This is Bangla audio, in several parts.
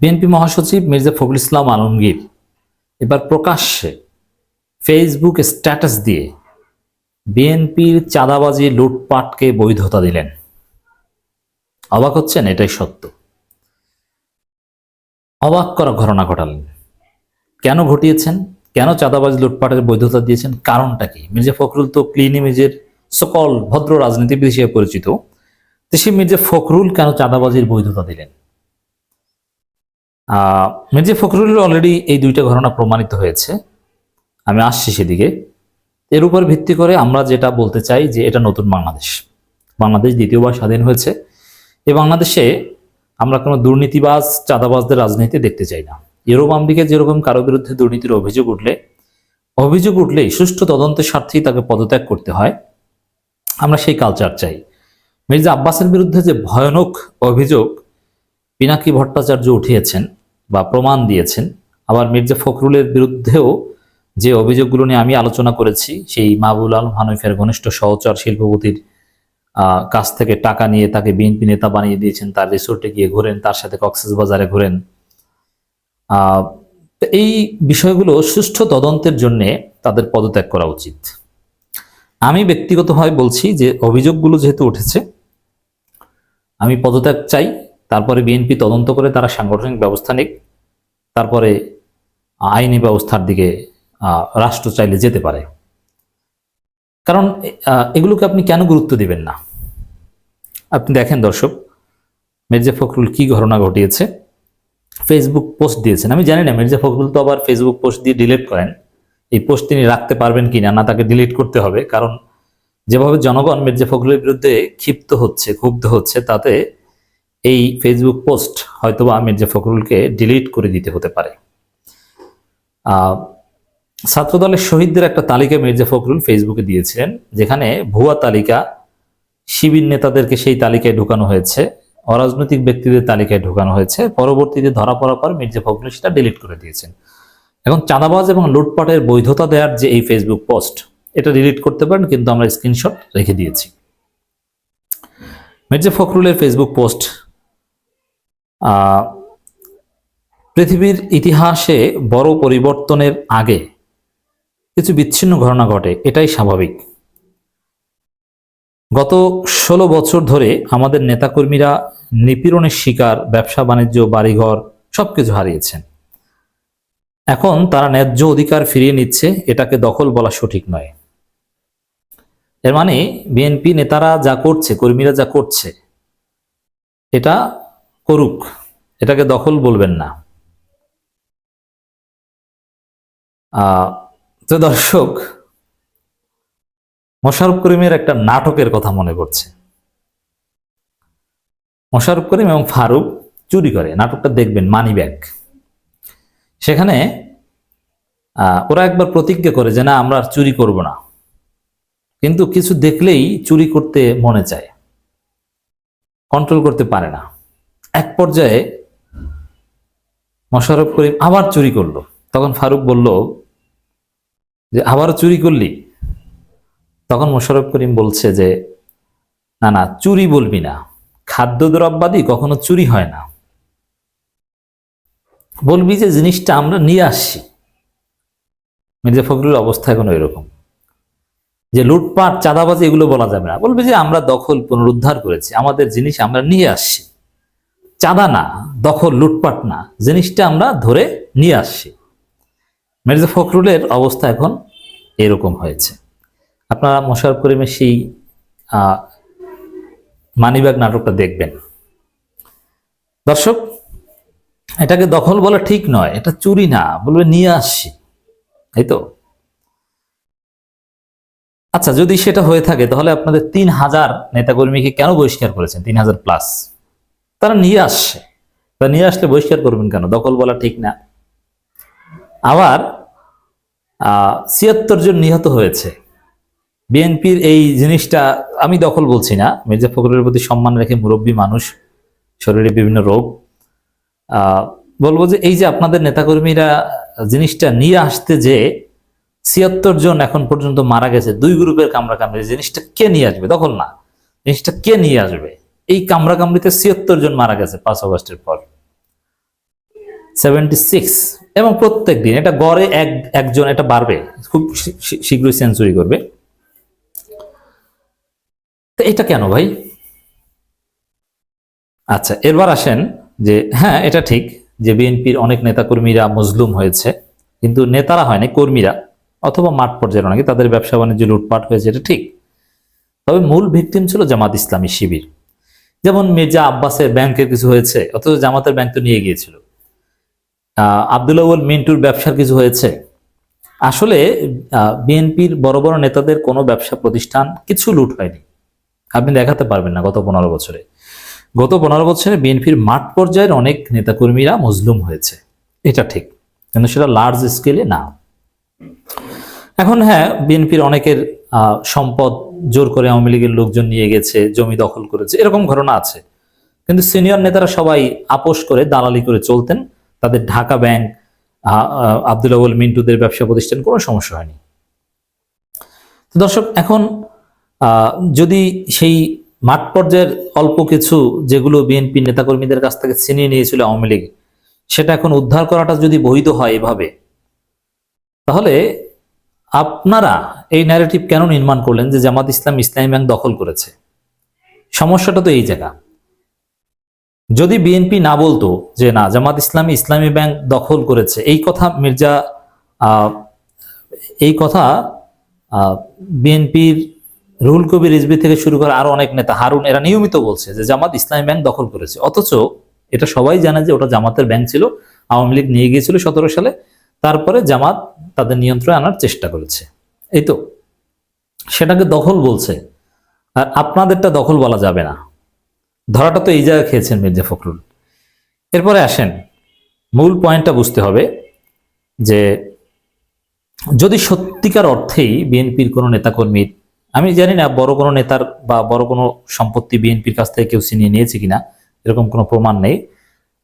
বিএনপি মহাসচিব মির্জা ফখরুল ইসলাম আলমগীর এবার প্রকাশ্যে ফেসবুক স্ট্যাটাস দিয়ে বিএনপির চাঁদাবাজি লুটপাটকে বৈধতা দিলেন। অবাক হচ্ছেন? এটাই সত্য। অবাক করা ঘটনা ঘটালেন। কেন ঘটিয়েছেন? কেন চাঁদাবাজি লুটপাটের বৈধতা দিয়েছেন? কারণটা কি? মির্জা ফখরুল তো ক্লিন ইমেজের সকল ভদ্র রাজনীতিবিদ হিসেবে পরিচিত। তো সে মির্জা ফখরুল কেন চাঁদাবাজির বৈধতা দিলেন? মির্জা ফখরুলের অলরেডি এই দুইটা ঘটনা প্রমাণিত হয়েছে, আমি আসছি সেদিকে। এর উপর ভিত্তি করে আমরা যেটা বলতে চাই যে এটা নতুন বাংলাদেশ। বাংলাদেশ দ্বিতীয়বার স্বাধীন হয়েছে। এই বাংলাদেশে আমরা কোনো দুর্নীতিবাজ চাঁদাবাজদের রাজনীতি দেখতে চাই না। ইউরোপ আমেরিকা যেরকম কারো বিরুদ্ধে দুর্নীতির অভিযোগ উঠলেই সুষ্ঠু তদন্তের স্বার্থেই তাকে পদত্যাগ করতে হয়, আমরা সেই কালচার চাই। মির্জা আব্বাসের বিরুদ্ধে যে ভয়ানক অভিযোগ পিনাকি ভট্টাচার্য উঠিয়েছেন বা প্রমাণ দিয়েছেন, আবার মির্জা ফখরুলের বিরুদ্ধেও যে অভিযোগগুলো নিয়ে আমি আলোচনা করেছি, সেই মাহবুবুল আলম হানিফের ঘনিষ্ঠ সহচর শিল্পপতির কাছ থেকে টাকা নিয়ে তাকে বিএনপি নেতা বানিয়ে দিয়েছেন, তার রিসোর্টে গিয়ে ঘোরেন, তার সাথে কক্সবাজারে ঘোরেন। এই বিষয়গুলো সুষ্ঠু তদন্তের জন্য তাদের পদত্যাগ করা উচিত। আমি ব্যক্তিগতভাবে বলছি যে অভিযোগগুলো যেহেতু উঠেছে, আমি পদত্যাগ চাই। তারপরে বিএনপি তদন্ত করে তারা সাংগঠনিক ব্যবস্থা নিক, তারপরে আইনি ব্যবস্থার দিকে রাষ্ট্র চাইলে যেতে পারে। কারণ এগুলোকে আপনি কেন গুরুত্ব দিবেন না? আপনি দেখেন দর্শক, মির্জা ফখরুল কি ঘটনা ঘটিয়েছে। ফেসবুক পোস্ট দিয়েছেন। আমি জানি না মির্জা ফখরুল তো আবার ফেসবুক পোস্ট দিয়ে ডিলিট করেন। এই পোস্ট তিনি রাখতে পারবেন কিনা, না তাকে ডিলিট করতে হবে। কারণ যেভাবে জনগণ মির্জা ফখরুলের বিরুদ্ধে ক্ষুব্ধ হচ্ছে, তাতে এই ফেসবুক পোস্ট হয়তোবা মির্জা ফখরুলকে ডিলিট করে দিতে হতে পারে। ছাত্রদলের শহীদদের একটা তালিকা মির্জা ফখরুল ফেসবুকে দিয়েছিলেন, যেখানে ভুয়া তালিকা, শিবির নেতাদেরকে সেই তালিকায় ঢোকানো হয়েছে, অরাজনৈতিক ব্যক্তিদের তালিকায় ঢোকানো হয়েছে। পরবর্তীতে ধরা পড়ার পর মির্জা ফখরুল সেটা ডিলিট করে দিয়েছেন। এখন চাঁদাবাজ এবং লুটপাটের বৈধতা দেওয়ার যে এই ফেসবুক পোস্ট, এটা ডিলিট করতে পারেন, কিন্তু আমরা স্ক্রিনশট রেখে দিয়েছি। মির্জা ফখরুলের ফেসবুক পোস্ট, পৃথিবীর ইতিহাসে বড় পরিবর্তনের আগে কিছু বিচ্ছিন্ন ঘটনা ঘটে, এটাই স্বাভাবিক। গত 16 বছর ধরে আমাদের নেতাকর্মীরা নিপীড়নের শিকার, ব্যবসা বাণিজ্য, বাড়িঘর সবকিছু হারিয়েছেন। এখন তারা ন্যায্য অধিকার ফিরিয়ে নিচ্ছে, এটাকে দখল বলা সঠিক নয়। এর মানে বিএনপি নেতারা যা করছে, কর্মীরা যা করছে, এটা করুক, এটাকে দখল বলবেন না। তো দর্শক, মোশাররফ করিমের একটা নাটকের কথা মনে পড়ছে। মোশাররফ করিম এবং ফারুক চুরি করে, নাটকটা দেখবেন, মানি ব্যাগ। সেখানে ওরা একবার প্রতিজ্ঞা করে যে না, আমরা আর চুরি করব না, কিন্তু কিছু দেখলেই চুরি করতে মনে চায়, কন্ট্রোল করতে পারে না। এক পর্যায়ে মোশাররফ করিম আবার চুরি করলো। তখন ফারুক বলল যে আবার চুরি করলি? তখন মোশাররফ করিম বলছে যে না না, চুরি বলবি না, খাদ্যদ্রব্যাদি কখনো চুরি হয় না, বলবি যে জিনিসটা আমরা নিয়ে আসছি। মির্জা ফখরুলের অবস্থা এখন এরকম যে লুটপাট, চাঁদাবাজি এগুলো বলা যাবে না, বলবি যে আমরা দখল পুনরুদ্ধার করেছি, আমাদের জিনিস আমরা নিয়ে আসছি, চাঁদা না, দখল, লুটপাট না, জিনিসটা আমরা ধরে নিয়ে আসছি। মির্জা ফখরুলের অবস্থা এখন এরকম হয়েছে। আপনারা মোশাররফ করিমের সেই মানিব্যাগ নাটকটা দেখবেন। দর্শক, এটাকে দখল বলা ঠিক নয়, এটা চুরি না, বলবে নিয়ে আসছি, এই তো। আচ্ছা, যদি সেটা হয়ে থাকে তাহলে আপনাদের 3000 নেতাকর্মীকে কেন বহিষ্কার করেছেন? 3000 প্লাস তারা নিয়ে আসছে, তা নিয়ে আসলে বহিষ্কার করবেন কেন? দখল বলা ঠিক না। আবার 76 জন নিহত হয়েছে। বিএনপির এই জিনিসটা, আমি দখল বলছি না, মির্জা ফখরুলের প্রতি সম্মান রেখে, মুরব্বী মানুষ, শরীরে বিভিন্ন রোগ, বলবো যে এই যে আপনাদের নেতাকর্মীরা জিনিসটা নিয়ে আসতে যে 76 জন এখন পর্যন্ত মারা গেছে, 2 গ্রুপের কামড়াকামড়ি, জিনিসটা কে নিয়ে আসবে? দখল না, জিনিসটা কে নিয়ে আসবে? এই কামড়াকামড়িতে 76 জন মারা গেছে 5 আগস্টের পর। 76, এবং প্রত্যেক দিন এটা গড়ে একজন, এটা বাড়বে, খুব শীঘ্রই সেঞ্চুরি করবে। তো এটা কেন ভাই? আচ্ছা, এরবার আসেন যে হ্যাঁ, এটা ঠিক যে বিএনপির অনেক নেতাকর্মীরা মজলুম হয়েছে, কিন্তু নেতারা হয়নি, কর্মীরা অথবা মাঠ পর্যায়ের অনেকে, তাদের ব্যবসা বাণিজ্য লুটপাট হয়েছে, এটা ঠিক। তবে মূল ভিকটিম ছিল জামাত ইসলামী শিবির। যেমন মির্জা আব্বাসের ব্যাংকের কিছু হয়েছে, অথচ জামাতের ব্যাংক তো নিয়ে গিয়েছিল। আব্দুল আউয়াল মিন্টুর ব্যবসার কিছু হয়েছে। আসলে বিএনপির বড় বড় নেতাদের কোনো ব্যবসা প্রতিষ্ঠান কিছু লুট হয়নি, আপনি দেখাতে পারবেন না। গত 15 বছরে বিএনপির মাঠ পর্যায়ের অনেক নেতাকর্মীরা মজলুম হয়েছে, এটা ঠিক, কিন্তু সেটা লার্জ স্কেলে না। এখন হ্যাঁ, বিএনপির অনেকের সম্পদ জোর করে আওয়ামী লীগের লোকজন নিয়ে গেছে, জমি দখল করেছে, এরকম ঘটনা আছে। কিন্তু সিনিয়র নেতারা সবাই আপোষ করে দালালি করে চলতেন, তাদের ঢাকা ব্যাংক, আব্দুল আউয়াল মিন্টুদের ব্যবসা প্রতিষ্ঠান কোনো সমস্যা হয়নি। তো দর্শক, এখন যদি সেই মাঠ পর্যায়ের অল্প কিছু যেগুলো বিএনপি নেতাকর্মীদের কাছ থেকে ছিনিয়ে নিয়েছিল আওয়ামী লীগ, সেটা এখন উদ্ধার করাটা যদি বৈধ হয় এভাবে, তাহলে আপনারা এই ন্যারেটিভ কেন নির্মাণ করলেন যে জামাত ইসলাম ইসলামী ব্যাংক দখল করেছে? সমস্যাটা তো এই জায়গা। যদি বিএনপি না বলতো যে না, জামাত ইসলামী ইসলামী ব্যাংক দখল করেছে, এই কথা বিএনপির রুহুল কবির রিজভী থেকে শুরু করে আরো অনেক নেতা, হারুন, এরা নিয়মিত বলছে যে জামাত ইসলামী ব্যাংক দখল করেছে, অথচ এটা সবাই জানে যে ওটা জামাতের ব্যাংক ছিল, আওয়ামী লীগ নিয়ে গিয়েছিল 17 সালে, তারপরে জামাত তাদের নিয়ন্ত্রণে আনার চেষ্টা করেছে, এই তো, সেটাকে দখল বলছে। আর আপনাদেরটা দখল বলা যাবে না, ধরাটা তো এই জায়গায় খেয়েছেন মির্জা ফখরুল। এরপরে আসেন, মূল পয়েন্টটা বুঝতে হবে যে যদি সত্যিকার অর্থেই বিএনপির কোনো নেতাকর্মীর, আমি জানি না বড় কোনো নেতার বা বড় কোনো সম্পত্তি বিএনপির কাছ থেকে কেউ ছিনিয়ে নিয়েছে কিনা, এরকম কোনো প্রমাণ নেই।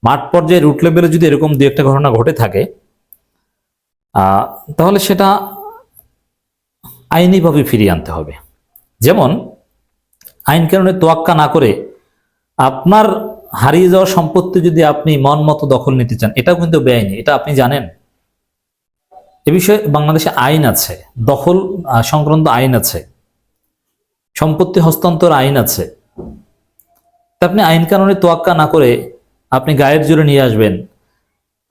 মাঠ পর্যায়ে রুট লেভেলে যদি এরকম দু একটা ঘটনা ঘটে থাকে, তাহলে সেটা আইনিভাবে ফিরিয়ে আনতে হবে। যেমন আইন কানুনে তোয়াক্কা না করে আপনার হারিয়ে যাওয়া সম্পত্তি যদি আপনি মন মতো দখল নিতে চান, এটাও কিন্তু বেআইনি, এটা আপনি জানেন। এ বিষয়ে বাংলাদেশে আইন আছে, দখল সংক্রান্ত আইন আছে, সম্পত্তি হস্তান্তর আইন আছে। আপনি আইন কানুনে তোয়াক্কা না করে আপনি গায়ের জোরে নিয়ে আসবেন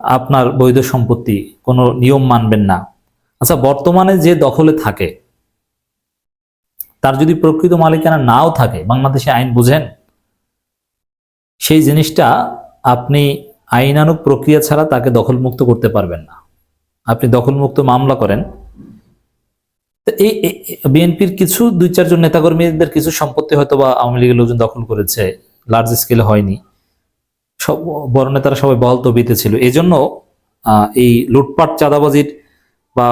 আপনার বৈধ সম্পত্তি, কোনো নিয়ম মানবেন না। আচ্ছা, বর্তমানে যে দখলে থাকে তার যদি প্রকৃত মালিকানা নাও থাকে, বাংলাদেশে আইন বুঝেন, সেই জিনিসটা আপনি আইনানুগ প্রক্রিয়া ছাড়া তাকে দখলমুক্ত করতে পারবেন না। আপনি দখলমুক্ত মামলা করেন, এই বিএনপির কিছু 2-4 জন নেতাকর্মীদের কিছু সম্পত্তি হয়তো বা আওয়ামী লীগের লোকজন দখল করেছে, লার্জ স্কেলে হয়নি, সব বড় নেতারা সবাই বহাল তবিতে ছিল, এই জন্য এই লুটপাট চাঁদাবাজির বা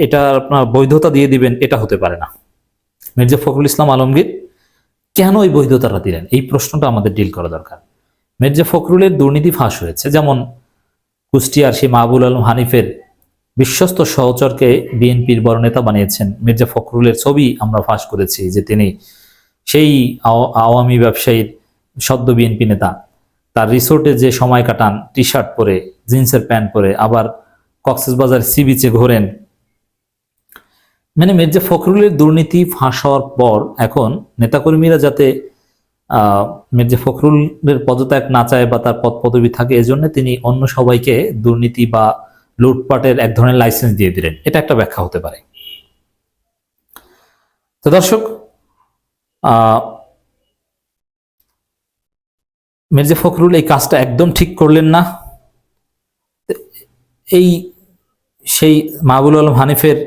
এটা আপনার বৈধতা দিয়ে দিবেন, এটা হতে পারে না। মির্জা ফখরুল ইসলাম আলমগীর কেন এই বৈধতাটা দিলেন, এই প্রশ্নটা আমাদের ডিল করা দরকার। মির্জা ফখরুলের দুর্নীতি ফাঁস হয়েছে, যেমন কুষ্টিয়ার সেই মাহবুব আলম হানিফের বিশ্বস্ত সহচরকে বিএনপির বড় নেতা বানিয়েছেন। মির্জা ফখরুলের ছবি আমরা ফাঁস করেছি যে তিনি সেই আওয়ামী ব্যবসায়ীর সদ্য বিএনপি নেতা, তার রিসোর্টে যে সময় কাটান টি শার্ট পরে, জিন্সের প্যান্ট পরে, আবার কক্সবাজার সি বিচে ঘোরেন। মানে মির্জা ফখরুলের দুর্নীতি ফাঁস হওয়ার পর এখন নেতাকর্মীরা যাতে মির্জা ফখরুলের পদত্যাগ না চায় বা তার পদ পদবি থাকে, এজন্য তিনি অন্য সবাইকে দুর্নীতি বা লুটপাটের এক ধরনের লাইসেন্স দিয়ে দিলেন, এটা একটা ব্যাখ্যা হতে পারে। তো দর্শক, মির্জা ফখরুল এই কাজটা একদম ঠিক করলেন না। এই সেই মাহবুব আলম হানিফের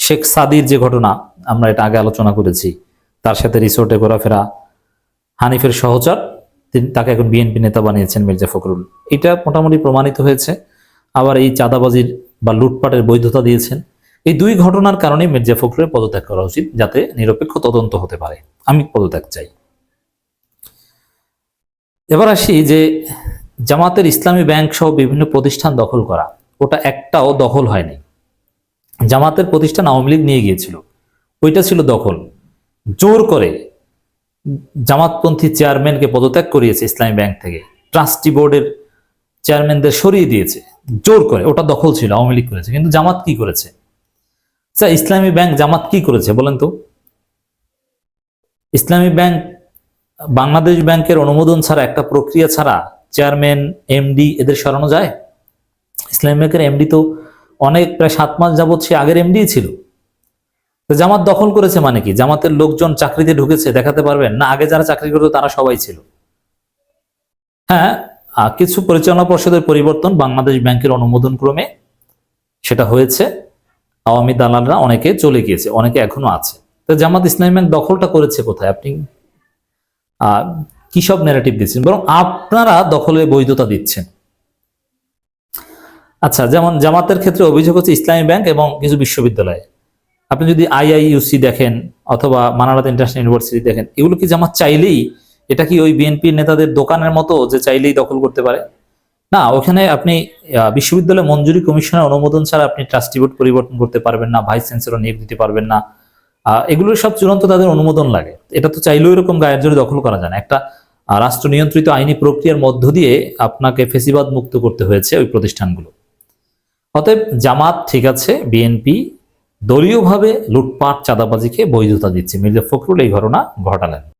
শেখ সাদির যে ঘটনা, আমরা এটা আগে আলোচনা করেছি, তার সাথে রিসোর্টে ঘোরাফেরা, হানিফের সহচর, তাকে এখন বিএনপি নেতা বানিয়েছেন মির্জা ফখরুল, এটা মোটামুটি প্রমাণিত হয়েছে। আবার এই চাঁদাবাজির বা লুটপাটের বৈধতা দিয়েছেন। এই দুই ঘটনার কারণে মির্জা ফখরুলের পদত্যাগ করা উচিত, যাতে নিরপেক্ষ তদন্ত হতে পারে। আমি পদত্যাগ চাই। এবার আসি যে জামাতের ইসলামী ব্যাংক সহ বিভিন্ন প্রতিষ্ঠান দখল করা, ওটা একটাও দখল হয়নি। জামাতের প্রতিষ্ঠান আওয়ামী লীগ নিয়ে গিয়েছিল, ওইটা ছিল দখল। জোর করে জামাতপন্থী চেয়ারম্যানকে পদত্যাগ করিয়েছে ইসলামী ব্যাংক থেকে, ট্রাস্টি বোর্ডের চেয়ারম্যানদের সরিয়ে দিয়েছে, জোর করে, ওটা দখল ছিল, আওয়ামী লীগ করেছে। কিন্তু জামাত কি করেছে? আচ্ছা, ইসলামী ব্যাংক জামাত কি করেছে বলেন তো? ইসলামী ব্যাংক বাংলাদেশ ব্যাংকের অনুমোদন ছাড়া, একটা প্রক্রিয়া ছাড়া চেয়ারম্যান, এমডি এদের সরানো যায়? ইসলামী ব্যাংকের এমডি তো অনেক, প্রায় 7 মাস যাবৎ সে আগের এমডি ছিল। তো জামাত দখল করেছে মানে কি? জামাতের লোকজন চাকরিতে ঢুকেছে, দেখাতে পারবেন না? আগে যারা চাকরি করতো তারা সবাই ছিল। হ্যাঁ, কিছু পরিচালনা পর্ষদের পরিবর্তন বাংলাদেশ ব্যাংকের অনুমোদন ক্রমে সেটা হয়েছে। আওয়ামী দালালরা অনেকে চলে গিয়েছে, অনেকে এখনো আছে। তো জামাত ইসলামী ব্যাংক দখলটা করেছে কোথায়? আপনি কি সব ন্যারেটিভ দিচ্ছেন? বরং আপনারা দখলের বৈধতা দিচ্ছেন। আচ্ছা, যেমন জামাতের ক্ষেত্রে অভিযোগ হচ্ছে ইসলামী ব্যাংক এবং কিছু বিশ্ববিদ্যালয়। আপনি যদি আইআইইউসি দেখেন অথবা মানারাত ইন্টারন্যাশনাল ইউনিভার্সিটি দেখেন, এগুলো কি জামাত চাইলেই, এটা কি ওই বিএনপির নেতাদের দোকানের মতো যে চাইলেই দখল করতে পারে? না, ওখানে আপনি বিশ্ববিদ্যালয় মঞ্জুরি কমিশনের অনুমোদন ছাড়া আপনি ট্রাস্টি বোর্ড পরিবর্তন করতে পারবেন না, ভাইস চ্যান্সেলর নিয়োগ দিতে পারবেন না। এগুলোর সব চূড়ান্ত তাদের অনুমোদন লাগে। এটা তো চাইলেও এরকম গায়ের জোরে দখল করা যায় না। একটা রাষ্ট্র নিয়ন্ত্রিত আইনি প্রক্রিয়ার মধ্য দিয়ে আপনাকে ফেসিবাদ মুক্ত করতে হয়েছে ওই প্রতিষ্ঠানগুলো। অতএব জামাত ঠিক আছে, বিএনপি দলীয়ভাবে লুটপাট চাঁদাবাজিকে বৈধতা দিচ্ছে। মির্জা ফখরুল এই ঘটনা ঘটালেন।